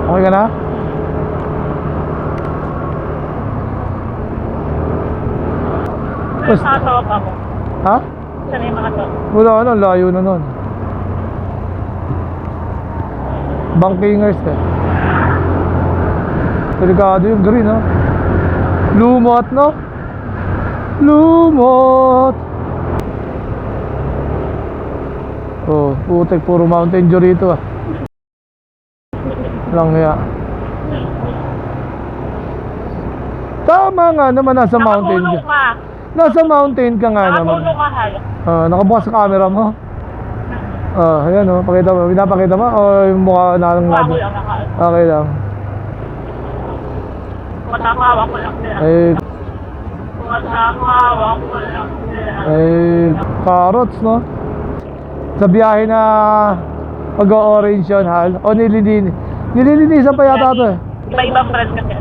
Okay ka na? Nakatawa pa mo. Ha? Saan yung mga to? Wala na, layo na nun. Bankingers eh. Delikado yung green ha. Lumot no? Lumot. Oh, putek, puro Mountain Dew rito ah. Lang ya. Tama nga naman, nasa Mountain Dew. Nakatulog ka. Nasa mountain ka nga naman. Nakatulog ka halo. Nakabukas sa camera mo. Ayan o, pakita mo. Pinapakita mo o yung mukha na lang Ako natin? lang naka. Okay lang. Matakawa ko lang sila. Matakawa ko lang sila. Carrots no? Sa biyahe na mag-o-orange yun, Hal? O nililinisan pa yata ito eh. Iba-ibang brand kasi.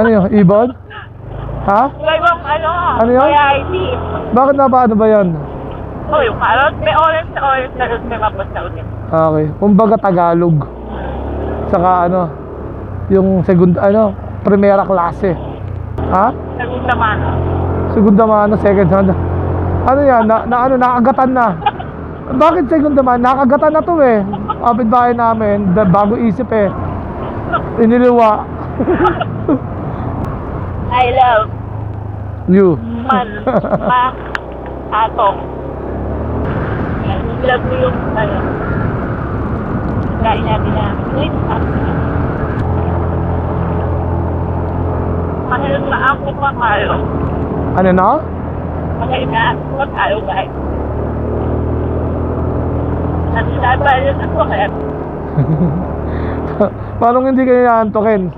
Ano yun? Ibon? Ha? Iba-ibang Ano yun? variety. Bakit na ba? Ano ba yan? Oh, yung carrot, may orange na orange na may mapos na ulit. Okay. Kumbaga Tagalog. Saka ano, yung primera klase. Ha? Segunda mano. Segunda mano, second hand. Ano yan? Nakagatan na. Bakit segunda mano? Nakagatan na to eh. Kapitbahay namin, bago isip eh. Iniliwa. I love You. atong. Love mo yung kain natin na sweet apple. Mahirap na ako pa kayo. Ano na? Mahirap na ako pa kayo guys. Nagsasabayan ako kaya. Parang hindi kayo naantokin.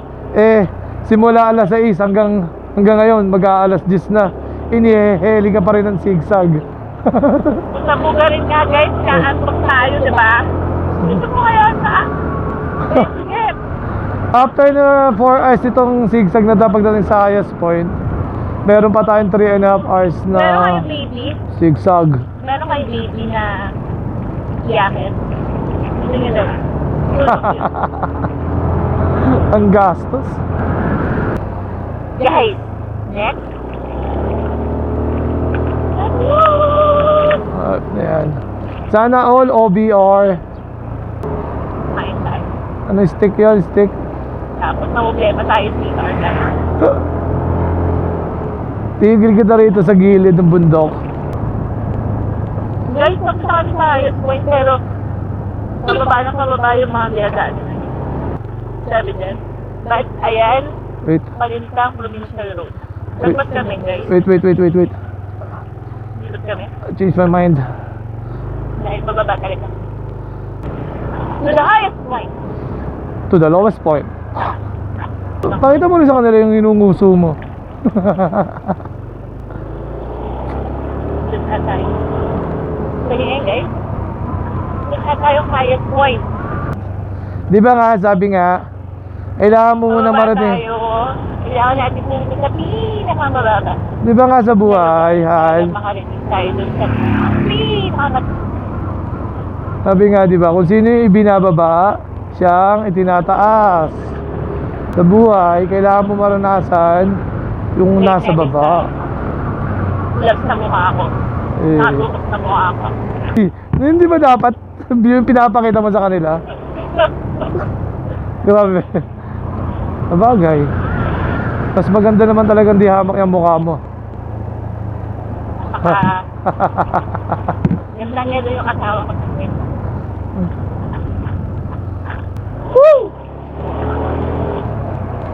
Simula alas 6 hanggang ngayon, mag-aalas 10 na. Iniheheli ka pa rin ng zigzag. Sa buga rin nga guys, kaantok tayo, di ba? Dito mo kaya sa... Sige. After na 4 hours itong zigzag na dapat natin sa highest point, meron pa tayong 3.5 hours na Meron kayong baby? zigzag. Meron kayong baby na iyakin? Gusto niyo daw? Ang gastos. Guys, next. Ayan. Sana all OBR. Kain tayo. Ano stick yun? Stick? Tapos na problema tayo dito. Tigil kita rito sa gilid ng bundok. Guys, magsasabi tayo. Point, pero pababa yung mga biyadaan. Sabi dyan. But, ayan, Wait. Palintang Provincial Road. Dapat kami, guys. Wait. Dapat kami. I changed my mind. Dahil bababa ka rin. To the highest point. To the lowest point. Pakita mo rin sa kanila yung inunguso mo. Doon na tayo. Sige ngayon, guys. Doon na tayong highest point. Di ba nga, sabi nga, kailangan mo muna marating. Kailangan natin pumunta sa pinakamababa. Di ba nga sa buhay, Hal? Makarinig tayo doon sa pinakamababa. Sabi nga, di ba, kung sino yung ibinababa, siyang itinataas. Sa buhay, kailangan mo maranasan yung nasa baba. Labs na mukha ako. Natutok na mukha ako. Hindi ba dapat yung pinapakita mo sa kanila? Grabe. Sabagay. Mas maganda naman talagang di hamak yung mukha mo. Yan lang yan yung asawa ko. Woo!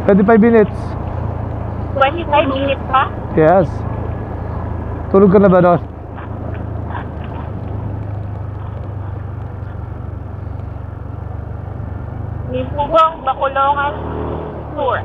25 minutes. 25 minutes pa? Yes. Tulog ka na ba doon? May Pugong Bacolongan Tour.